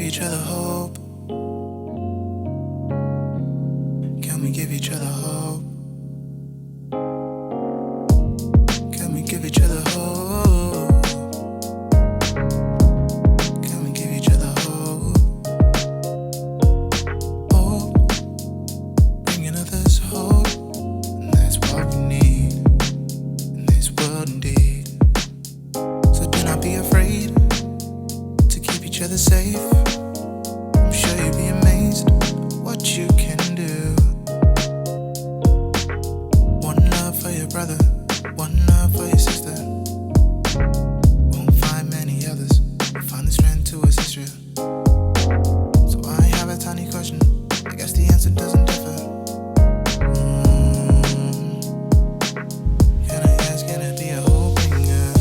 each other hope? Can we give each other hope? Can we give each other hope? Can we give each other hope? Hope, bringing others hope. And that's what we need in this world indeed. So do not be afraid to keep each other safe. I'm sure you'll be amazed what you can do. One love for your brother, one love for your sister. Won't find many others who find the strength to assist you. So I have a tiny question, I guess the answer doesn't differ. Can I ask, can it be a hope bringer?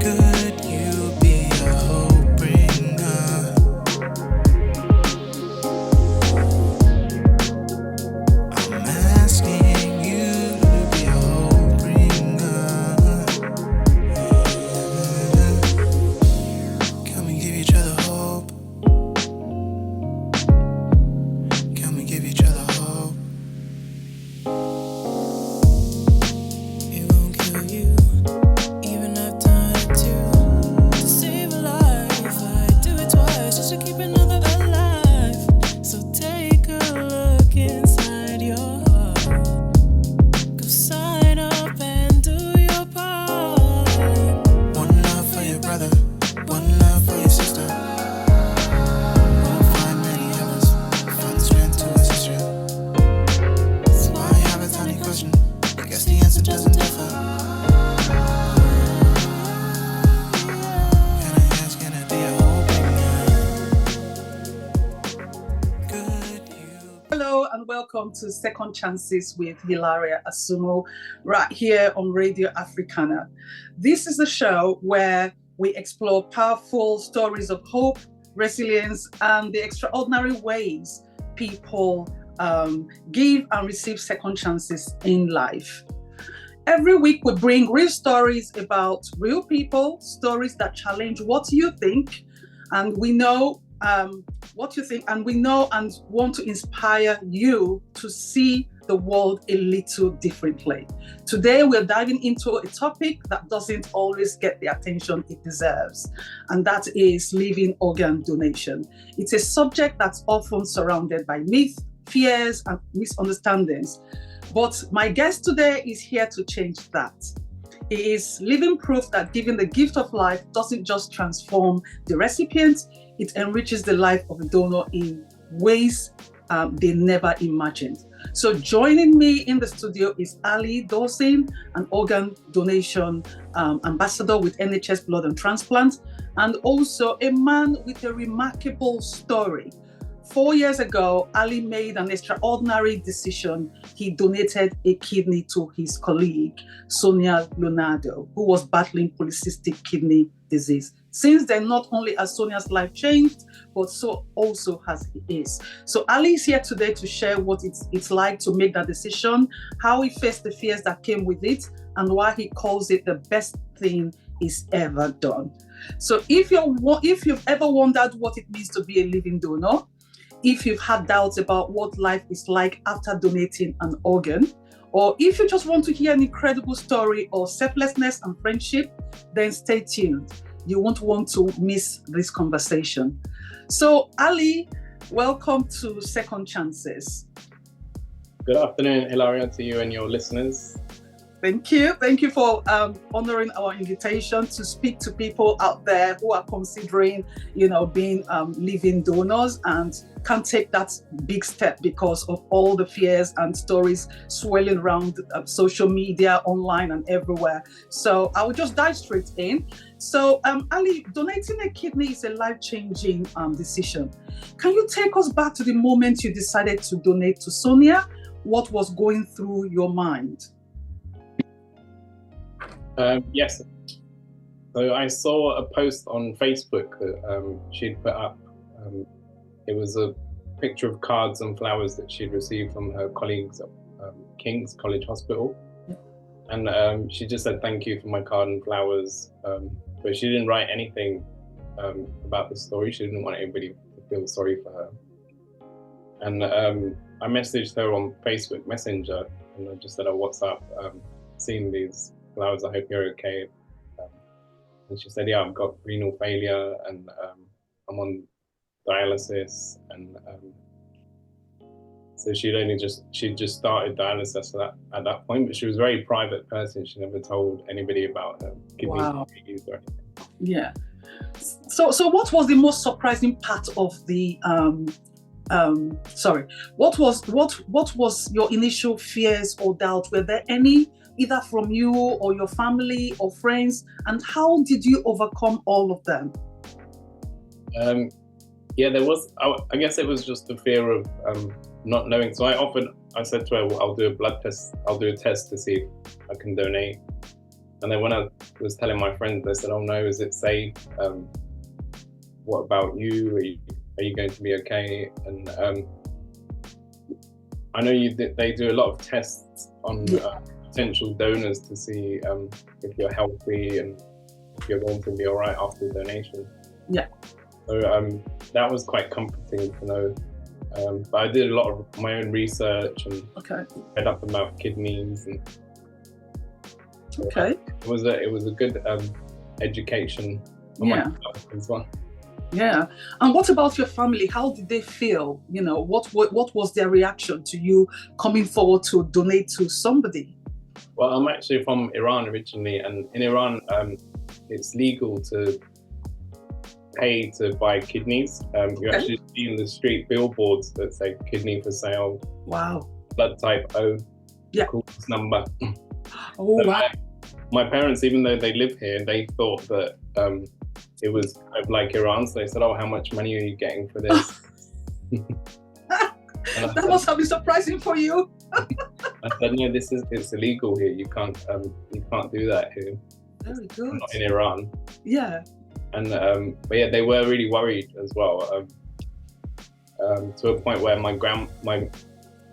Could you be a hope bringer? I'm asking you to be a hope bringer. Can we give each other hope? Can we give each other hope? It won't kill you, even if time to save a life. I do it twice just to keep another alive. So take a look inside your heart. Go sign up and do your part. One love for your brother, one love for your sister. Won't find many others who find the strength to assist you. So I have a tiny question, I guess the answer doesn't differ. Can I ask, can it be a hope bringer? Could you? Hello and welcome to Second Chances with Hilaria Asumu, right here on Radio Africana. This is the show where we explore powerful stories of hope, resilience, and the extraordinary ways people give and receive second chances in life. Every week we bring real stories about real people, stories that challenge what you think, and we know what you think, and we know and want to inspire you to see the world a little differently. Today we're diving into a topic that doesn't always get the attention it deserves, and that is living organ donation. It's a subject that's often surrounded by myth, fears, and misunderstandings. But my guest today is here to change that. He is living proof that giving the gift of life doesn't just transform the recipient, it enriches the life of the donor in ways they never imagined. So joining me in the studio is Ali Dawson, an organ donation ambassador with NHS Blood and Transplant, and also a man with a remarkable story. 4 years ago, Ali made an extraordinary decision. He donated a kidney to his colleague, Sonia Leonardo, who was battling polycystic kidney disease. Since then, not only has Sonia's life changed, but so also has his. So Ali is here today to share what it's like to make that decision, how he faced the fears that came with it, and why he calls it the best thing he's ever done. So if you've ever wondered what it means to be a living donor, if you've had doubts about what life is like after donating an organ, or if you just want to hear an incredible story of selflessness and friendship, then stay tuned. You won't want to miss this conversation. So Ali, welcome to Second Chances. Good afternoon, Hilaria, to you and your listeners. Thank you. Thank you for honoring our invitation to speak to people out there who are considering, being living donors and can't take that big step because of all the fears and stories swirling around social media, online, and everywhere. So I will just dive straight in. So Ali, donating a kidney is a life-changing decision. Can you take us back to the moment you decided to donate to Sonia? What was going through your mind? Yes. So I saw a post on Facebook that she'd put up. It was a picture of cards and flowers that she'd received from her colleagues at King's College Hospital. And she just said, "Thank you for my card and flowers." But she didn't write anything about the story. She didn't want anybody to feel sorry for her. And I messaged her on Facebook Messenger, and I just said, "Oh, what's up? Seeing these flowers. I hope you're okay." And she said, "Yeah, I've got renal failure, and I'm on dialysis." And so she'd just started dialysis at that point, but she was a very private person. She never told anybody about her kidney disease or anything. Yeah. So what was the most surprising part of the what was your initial fears or doubt? Were there any, either from you or your family or friends, and how did you overcome all of them? Yeah, there was. I guess it was just the fear of not knowing. So I said to her, well, I'll do a blood test. I'll do a test to see if I can donate. And then when I was telling my friends, they said, "Oh no, is it safe? What about you? Are you going to be okay?" And I know they do a lot of tests on potential donors to see if you're healthy and if you're going to be all right after donation. Yeah. So that was quite comforting to know. But I did a lot of my own research and read up about kidneys. And it was a good education for myself as well. Yeah. And what about your family? How did they feel? You know, what was their reaction to you coming forward to donate to somebody? Well, I'm actually from Iran originally, and in Iran, it's legal to pay to buy kidneys. You actually see in the street billboards that say "kidney for sale." Wow. Blood type O. Yeah. Call this number. Oh, So wow. my parents, even though they live here, they thought that it was kind of like Iran. So they said, "Oh, how much money are you getting for this?" That must have been surprising for you. I said, "No, it's illegal here. You can't do that here. Very good. Not in Iran." Yeah. And but yeah, they were really worried as well. To a point where my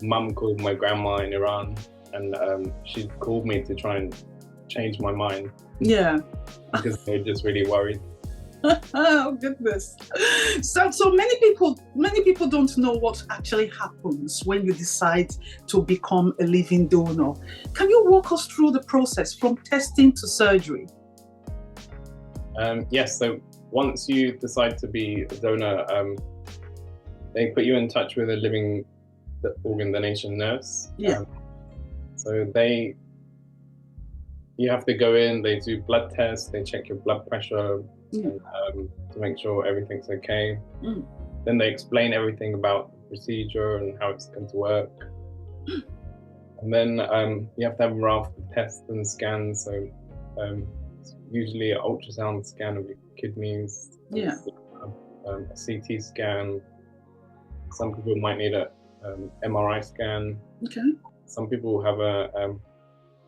mum called my grandma in Iran, and she called me to try and change my mind. Yeah. Because they were just really worried. Oh goodness. So many people don't know what actually happens when you decide to become a living donor. Can you walk us through the process from testing to surgery? Yes, so once you decide to be a donor, they put you in touch with a living organ donation nurse. Yeah. So you have to go in, they do blood tests, they check your blood pressure and, to make sure everything's okay. Then they explain everything about the procedure and how it's going to work. And then you have to have a raft of tests and scans. So usually an ultrasound scan of your kidneys, a CT scan. Some people might need a MRI scan. Okay. Some people have a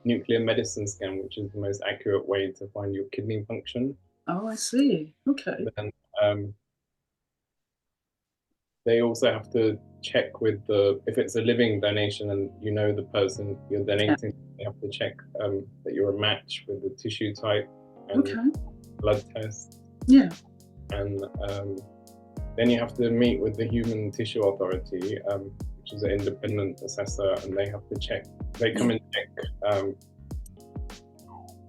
nuclear medicine scan, which is the most accurate way to find your kidney function. Oh, I see. Okay. Then they also have to check with if it's a living donation and you know the person you're donating, they have to check that you're a match with the tissue type and blood test. Yeah. And then you have to meet with the Human Tissue Authority, which is an independent assessor, and they have to check. They come and check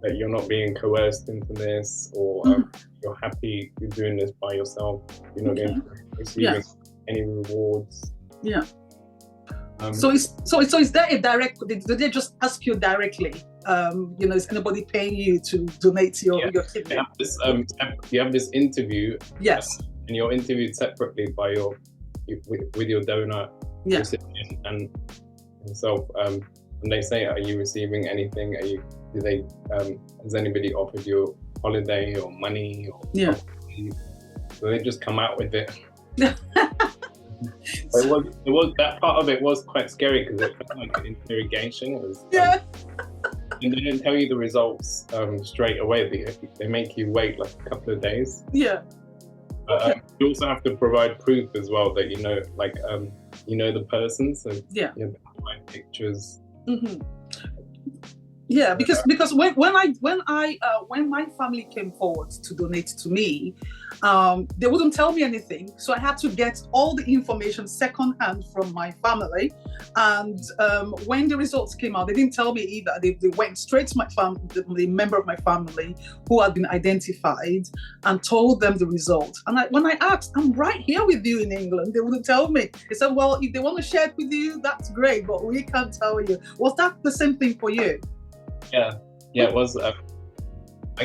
that you're not being coerced into this, or you're happy you're doing this by yourself. You're not going to receive any rewards. Yeah. So is there a direct? Did they just ask you directly? Is anybody paying you to donate your kidney? You have this interview. Yes. And you're interviewed separately by with your donor recipient and yourself. And they say, "Are you receiving anything? Has anybody offered you holiday or money?" So they just come out with it. It was that part of it was quite scary because it felt like an interrogation. It was, and they didn't tell you the results straight away. They make you wait like a couple of days. Yeah. You also have to provide proof as well that you know the person. So you have to provide pictures. Yeah, because when my family came forward to donate to me, they wouldn't tell me anything, so I had to get all the information secondhand from my family. And when the results came out, they didn't tell me either. They went straight to my the member of my family who had been identified, and told them the result. And when I asked, I'm right here with you in England, they wouldn't tell me. They said, well, if they want to share it with you, that's great, but we can't tell you. Was that the same thing for you? Yeah, it was. I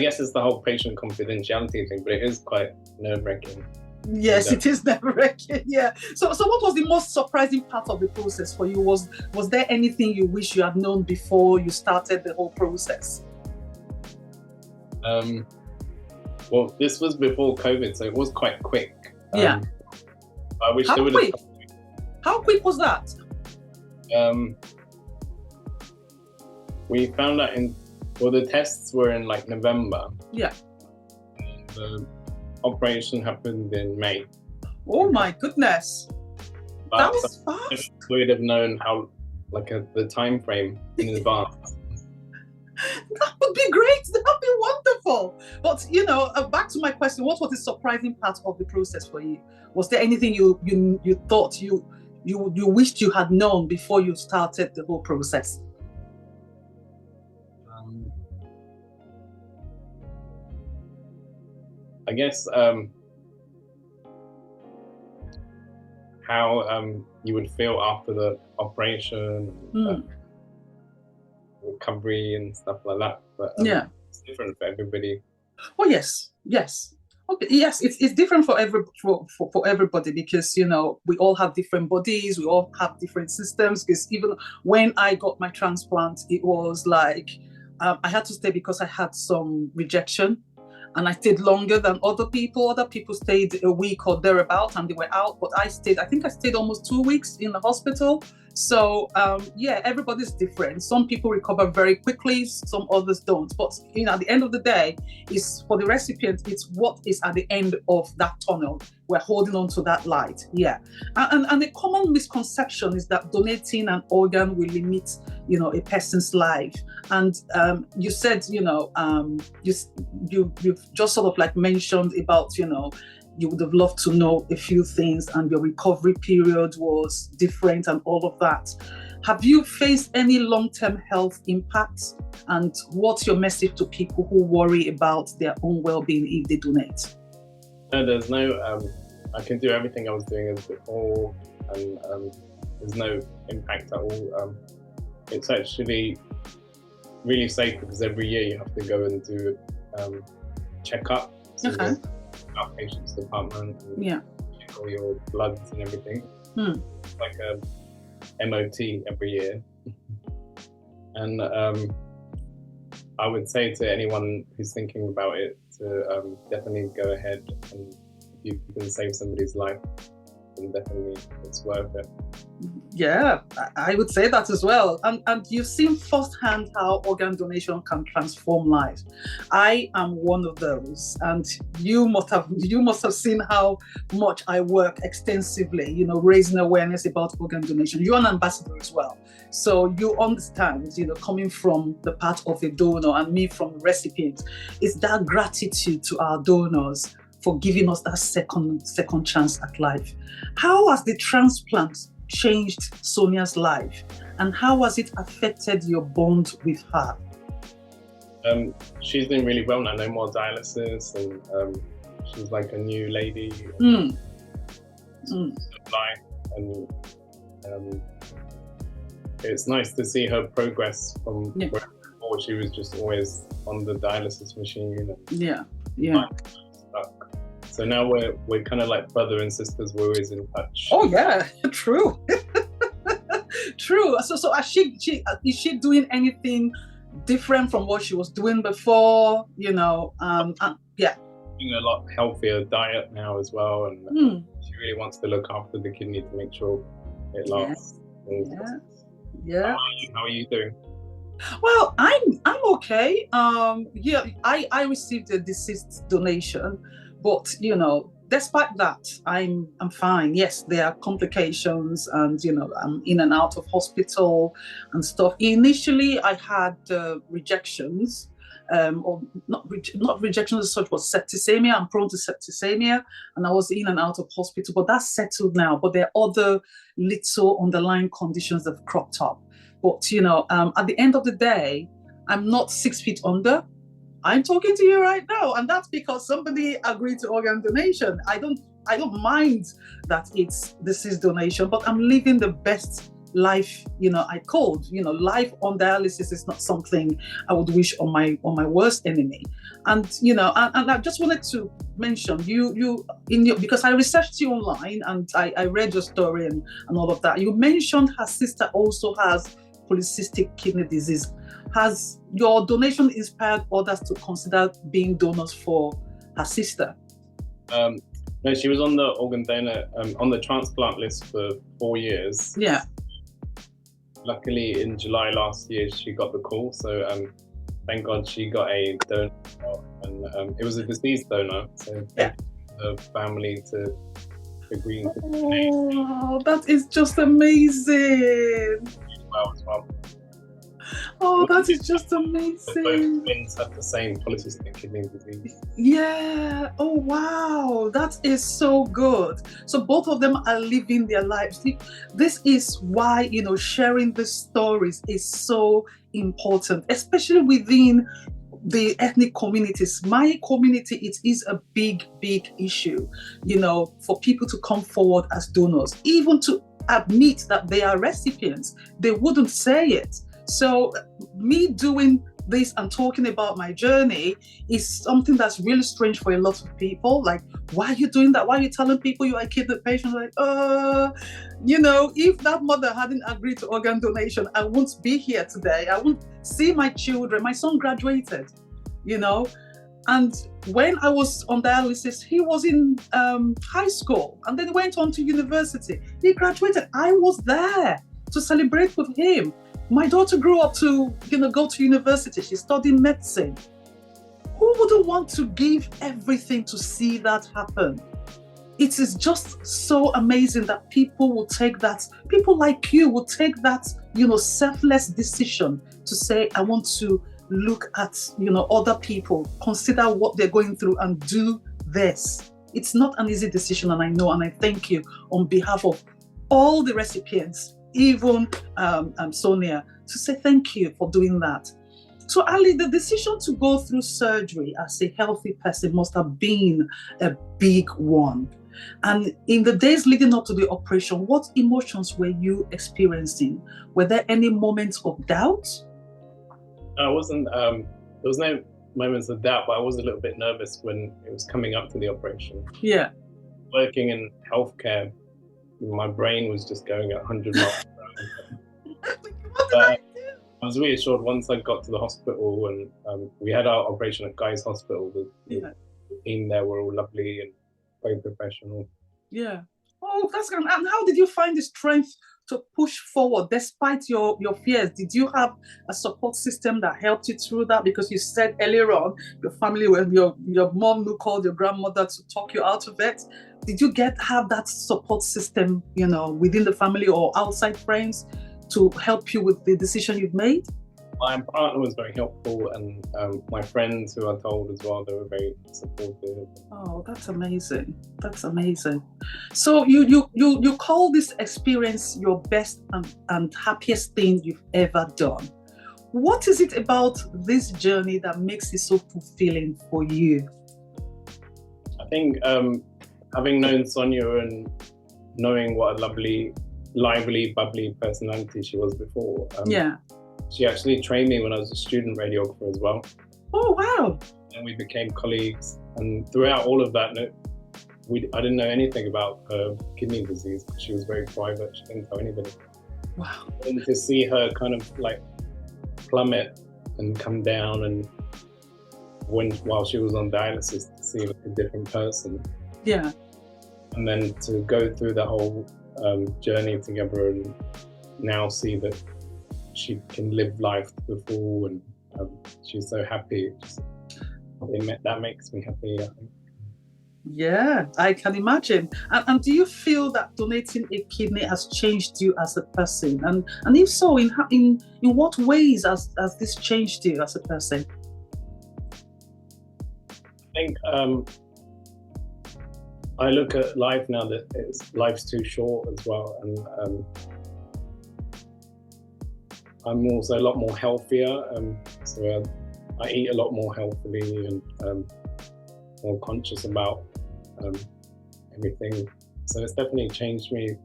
guess it's the whole patient confidentiality thing, but it is quite nerve-wracking. Yes, it is nerve-wracking. Yeah. So what was the most surprising part of the process for you? Was there anything you wish you had known before you started the whole process? Well, this was before COVID, so it was quite quick. Yeah. I wish they would have. How quick was that? We found out the tests were in like November. Yeah. The operation happened in May. Oh my goodness. But that was fast. We would have known how, the time frame in advance. That would be great. That would be wonderful. But back to my question, what was the surprising part of the process for you? Was there anything you thought you wished you had known before you started the whole process? I guess how you would feel after the operation, recovery and stuff like that. But it's different for everybody. Oh yes. Okay. Yes, it's different for everybody because we all have different bodies, we all have different systems. Because even when I got my transplant, it was like I had to stay because I had some rejection. And I stayed longer than other people. Other people stayed a week or thereabout and they were out. But I stayed almost 2 weeks in the hospital. So everybody's different. Some people recover very quickly, some others don't. But at the end of the day, it's for the recipient, it's what is at the end of that tunnel. We're holding on to that light. Yeah. And the common misconception is that donating an organ will limit, a person's life. And you said, you've just sort of mentioned about, you would have loved to know a few things and your recovery period was different and all of that. Have you faced any long-term health impacts? And what's your message to people who worry about their own well-being if they donate? No, there's no, I can do everything I was doing as before, and there's no impact at all. It's actually really safe because every year you have to go and do check-up. So outpatients department and check all your bloods and everything. It's like a MOT every year. And I would say to anyone who's thinking about it to definitely go ahead, and if you can save somebody's life, then definitely it's worth it. Yeah, I would say that as well. And you've seen firsthand how organ donation can transform lives. I am one of those, and you must have seen how much I work extensively, raising awareness about organ donation. You're an ambassador as well, so you understand, coming from the part of a donor and me from the recipient, it's that gratitude to our donors for giving us that second chance at life. How has the transplant changed Sonia's life, and how has it affected your bond with her? She's doing really well now. No more dialysis, and she's like a new lady. Life, and it's nice to see her progress from where before she was just always on the dialysis machine. So now we're kind of like brother and sisters. We're always in touch. Oh yeah, true. True. So is she doing anything different from what she was doing before? Doing a lot healthier diet now as well, and she really wants to look after the kidney to make sure it lasts. Yeah. How are you doing? Well, I'm okay. I received a deceased donation But despite that, I'm fine. Yes, there are complications, and I'm in and out of hospital and stuff. Initially, I had rejections, or not rejections as such, but septicemia. I'm prone to septicemia, and I was in and out of hospital. But that's settled now. But there are other little underlying conditions that have cropped up. But at the end of the day, I'm not 6 feet under. I'm talking to you right now, and that's because somebody agreed to organ donation. I don't mind that it's deceased donation, but I'm living the best life I could. Life on dialysis is not something I would wish on my worst enemy. And and I just wanted to mention you because I researched you online, and I read your story and all of that. You mentioned her sister also has polycystic kidney disease. Has your donation inspired others to consider being donors for her sister? No, she was on the organ donor, on the transplant list for 4 years. Yeah. Luckily, in July last year, she got the call. So thank God she got a donor, and it was a deceased donor. So thank the family to agree. Oh, that is just amazing. Well. Oh, that is just amazing. Both twins have the same polycystic kidney disease. Yeah. Oh, wow. That is so good. So both of them are living their lives. This is why, sharing these stories is so important, especially within the ethnic communities. My community, it is a big, big issue, for people to come forward as donors, even to admit that they are recipients. They wouldn't say it. So me doing this and talking about my journey is something that's really strange for a lot of people. Like, why are you doing that? Why are you telling people you are a kidney patient? Like, if that mother hadn't agreed to organ donation, I wouldn't be here today. I wouldn't see my children. My son graduated, and when I was on dialysis, he was in high school, and then went on to university. He graduated. I was there to celebrate with him. My daughter grew up to, go to university. She studied medicine. Who wouldn't want to give everything to see that happen? It is just so amazing that people will take that, people like you will take that, selfless decision to say, I want to look at, other people, consider what they're going through and do this. It's not an easy decision, and I know, and I thank you on behalf of all the recipients, even Sonia, to say thank you for doing that. So Ali, the decision to go through surgery as a healthy person must have been a big one. And in the days leading up to the operation, what emotions were you experiencing? Were there any moments of doubt? I wasn't, there was no moments of doubt, but I was a little bit nervous when it was coming up to the operation. Yeah. Working in healthcare, my brain was just going at 100 miles per hour. I was reassured once I got to the hospital, and we had our operation at Guy's Hospital. The team there were all lovely and very professional. Yeah. Oh, that's good. And how did you find the strength to push forward despite your fears? Did you have a support system that helped you through that? Because you said earlier on, your family, when your mom who called your grandmother to talk you out of it. Did you have that support system, within the family or outside friends to help you with the decision you've made? My partner was very helpful, and my friends who I told as well, they were very supportive. Oh, that's amazing. That's amazing. So you call this experience your best and happiest thing you've ever done. What is it about this journey that makes it so fulfilling for you? I think having known Sonia and knowing what a lovely, lively, bubbly personality she was before. She actually trained me when I was a student radiographer as well. Oh, wow. And we became colleagues. And throughout all of that, I didn't know anything about her kidney disease. She was very private. She didn't tell anybody. Wow. And to see her kind of like plummet and come down, and while she was on dialysis, to see like a different person. Yeah. And then to go through the whole journey together, and now see that she can live life to the full, and she's so happy. That makes me happy, I think. Yeah, I can imagine. And do you feel that donating a kidney has changed you as a person? And if so, in what ways has this changed you as a person? I think I look at life now that life's too short as well, and I'm also a lot more healthier. So I eat a lot more healthily and more conscious about everything. So it's definitely changed me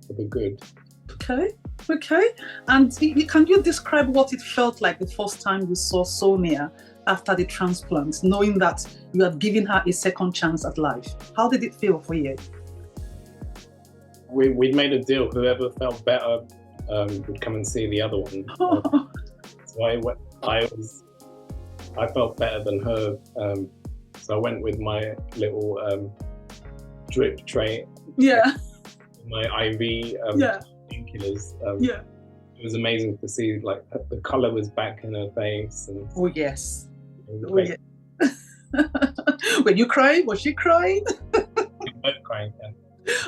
for the good. Okay. And can you describe what it felt like the first time you saw Sonia after the transplant, knowing that you had given her a second chance at life? How did it feel for you? We'd made a deal. Whoever felt better would come and see the other one. So I felt better than her. So I went with my little drip tray. Yeah. My IV painkillers. Yeah. It was amazing to see, like, the color was back in her face. And oh yes. Were you crying? Was she crying? We were both crying. Yeah.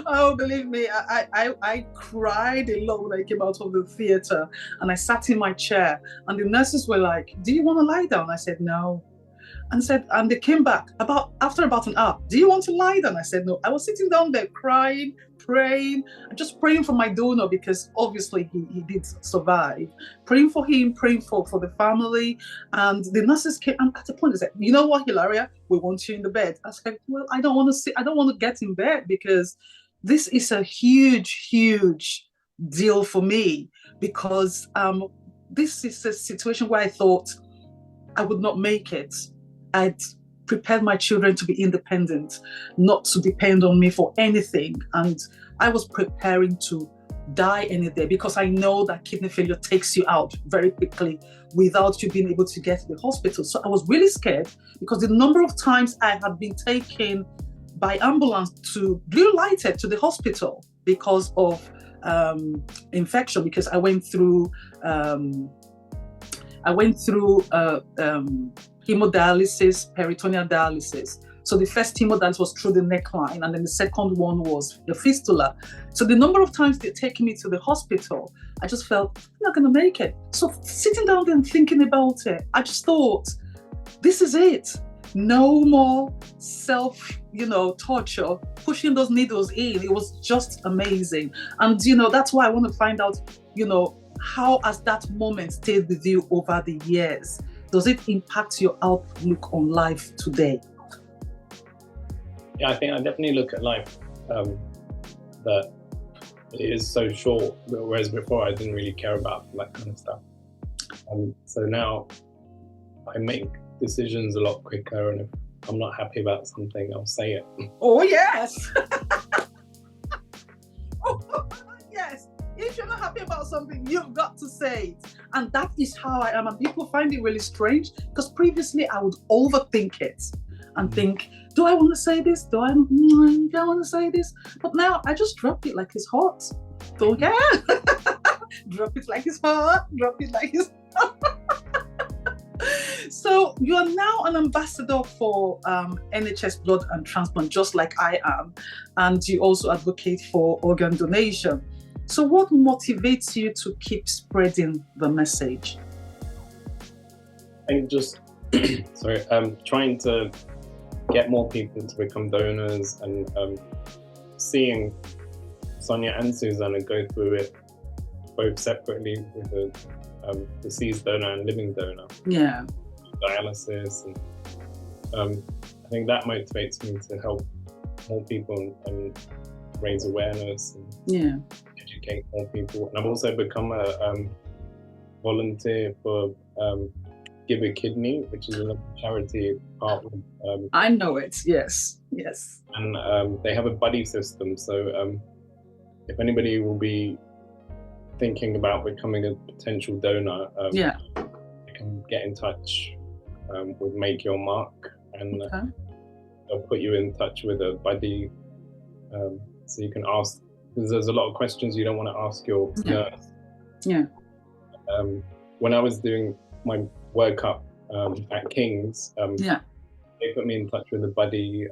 Oh, believe me, I cried a lot when I came out of the theater, and I sat in my chair, and the nurses were like, "Do you want to lie down?" I said no. And they came back after about an hour. "Do you want to lie down?" I said no. I was sitting down there crying, praying, just praying for my donor, because obviously he did survive. Praying for him, praying for the family. And the nurses came, and at a point they said, "You know what, Hilaria, we want you in the bed." I said, "Well, I don't want to get in bed, because this is a huge deal for me, because this is a situation where I thought I would not make it. I'd prepared my children to be independent, not to depend on me for anything. And I was preparing to die any day, because I know that kidney failure takes you out very quickly without you being able to get to the hospital." So I was really scared, because the number of times I had been taken by ambulance to Blue Lighted to the hospital because of infection, because I went through hemodialysis, peritoneal dialysis. So the first hemodialysis was through the neckline, and then the second one was the fistula. So the number of times they're taking me to the hospital, I just felt I'm not going to make it. So sitting down there and thinking about it, I just thought, this is it. No more torture, pushing those needles in. It was just amazing. And, that's why I want to find out, how has that moment stayed with you over the years? Does it impact your outlook on life today? Yeah, I think I definitely look at life that it is so short, whereas before I didn't really care about that kind of stuff. So now I make decisions a lot quicker, and if I'm not happy about something, I'll say it. Oh, yes. Oh, yes. If you're not happy about something, you've got to say it. And that is how I am. And people find it really strange, because previously I would overthink it and think, do I want to say this? Do I want to say this? But now I just drop it like it's hot. So yeah, drop it like it's hot. Drop it like it's hot. So you are now an ambassador for NHS Blood and Transplant, just like I am. And you also advocate for organ donation. So what motivates you to keep spreading the message? I think just, trying to get more people to become donors, and seeing Sonia and Susanna go through it both separately with a deceased donor and living donor. Yeah. Dialysis, and I think that motivates me to help more people and raise awareness and educate more people. And I've also become a volunteer for Give a Kidney, which is a charity part of I know it. Yes. And they have a buddy system. So if anybody will be thinking about becoming a potential donor, they can get in touch with Make Your Mark, and they'll put you in touch with a buddy, so you can ask, because there's a lot of questions you don't want to ask your nurse. Yeah. When I was doing my workup at King's, they put me in touch with a buddy.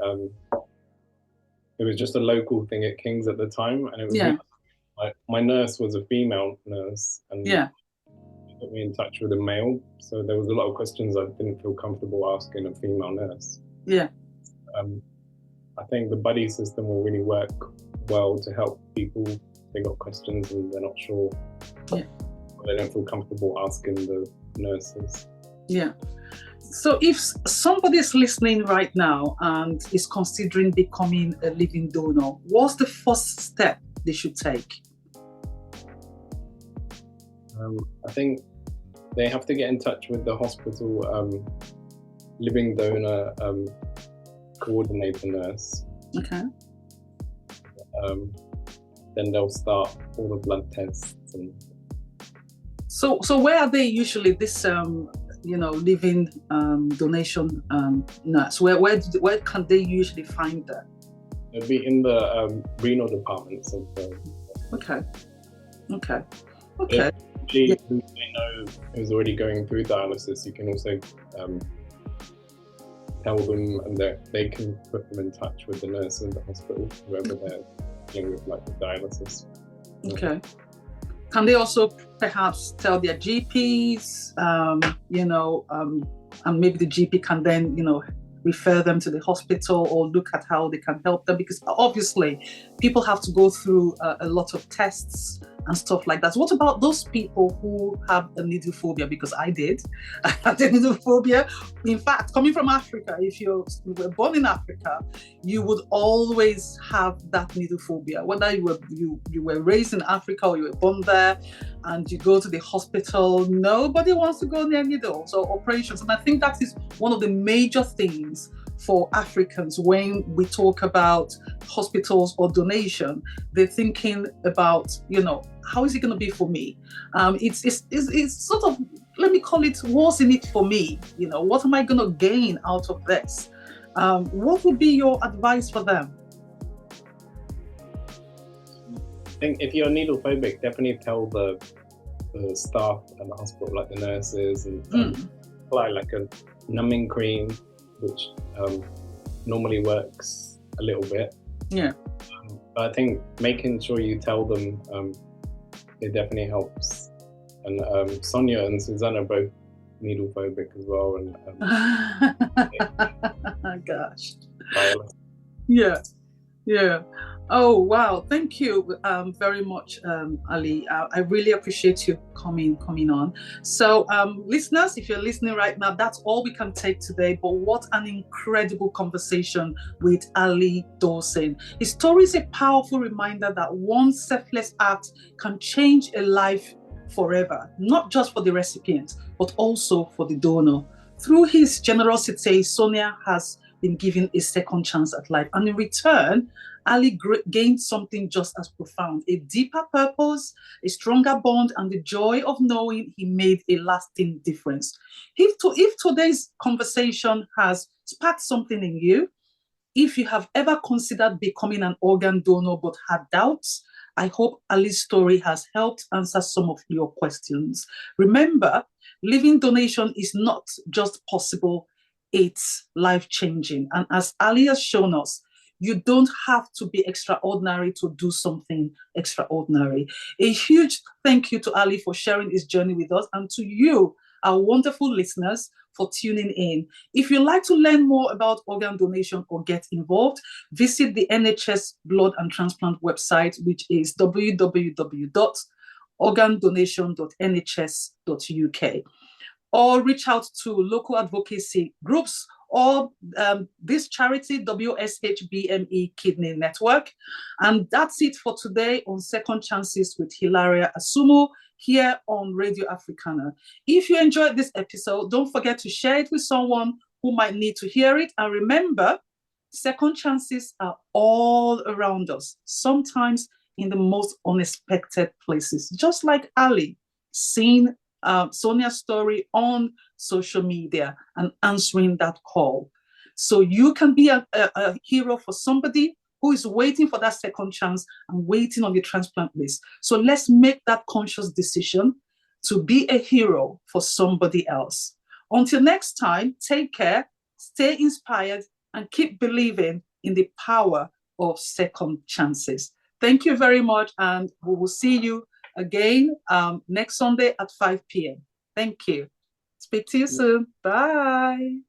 It was just a local thing at King's at the time, and it was really, my nurse was a female nurse, and put me in touch with a male. So there was a lot of questions I didn't feel comfortable asking a female nurse. I think the buddy system will really work well to help people if they got questions and they're not sure. They don't feel comfortable asking the nurses. So if somebody is listening right now and is considering becoming a living donor, what's the first step they should take? I think they have to get in touch with the hospital living donor coordinator nurse. Then they'll start all the blood tests. And so where are they usually, this living donation nurse? Where can they usually find that? They'll be in the renal departments of the. Okay. If they know who's already going through dialysis, you can also tell them, and they can put them in touch with the nurse in the hospital, whoever they're dealing with, like the dialysis. Can they also perhaps tell their GPs, and maybe the GP can then, refer them to the hospital or look at how they can help them? Because obviously people have to go through a lot of tests and stuff like that. What about those people who have a needle phobia? Because I did. I had a needle phobia. In fact, coming from Africa, if you were born in Africa, you would always have that needle phobia. Whether you were raised in Africa or you were born there, and you go to the hospital, nobody wants to go near needles or operations. And I think that is one of the major things for Africans when we talk about hospitals or donation. They're thinking about, how is it going to be for me? It's sort of, let me call it, what's in it for me? What am I going to gain out of this? What would be your advice for them? I think if you're needle phobic, definitely tell the staff at the hospital, like the nurses, and apply like a numbing cream, which normally works a little bit. But I think making sure you tell them, it definitely helps. And Sonia and Susanna are both needle phobic as well. And gosh. Yeah. Oh, wow. Thank you very much, Ali. I really appreciate you coming on. So listeners, if you're listening right now, that's all we can take today. But what an incredible conversation with Ali Dawson. His story is a powerful reminder that one selfless act can change a life forever, not just for the recipient, but also for the donor. Through his generosity, Sonia has been given a second chance at life. And in return, Ali gained something just as profound, a deeper purpose, a stronger bond, and the joy of knowing he made a lasting difference. If today's conversation has sparked something in you, if you have ever considered becoming an organ donor but had doubts, I hope Ali's story has helped answer some of your questions. Remember, living donation is not just possible, it's life-changing. And as Ali has shown us, you don't have to be extraordinary to do something extraordinary. A huge thank you to Ali for sharing his journey with us, and to you, our wonderful listeners, for tuning in. If you'd like to learn more about organ donation or get involved, visit the NHS Blood and Transplant website, which is www.organdonation.nhs.uk, or reach out to local advocacy groups or this charity, WSHBMEKidney Network. And that's it for today on Second Chances with Hilaria Asumu here on Radio Africana. If you enjoyed this episode, don't forget to share it with someone who might need to hear it. And remember, second chances are all around us, sometimes in the most unexpected places, just like Ali, seeing Sonia's story on social media and answering that call. So you can be a hero for somebody who is waiting for that second chance and waiting on the transplant list. So let's make that conscious decision to be a hero for somebody else. Until next time, take care stay inspired, and keep believing in the power of second chances. Thank you very much, and we will see you again next Sunday at 5 p.m. Thank you. Speak to you soon. Bye.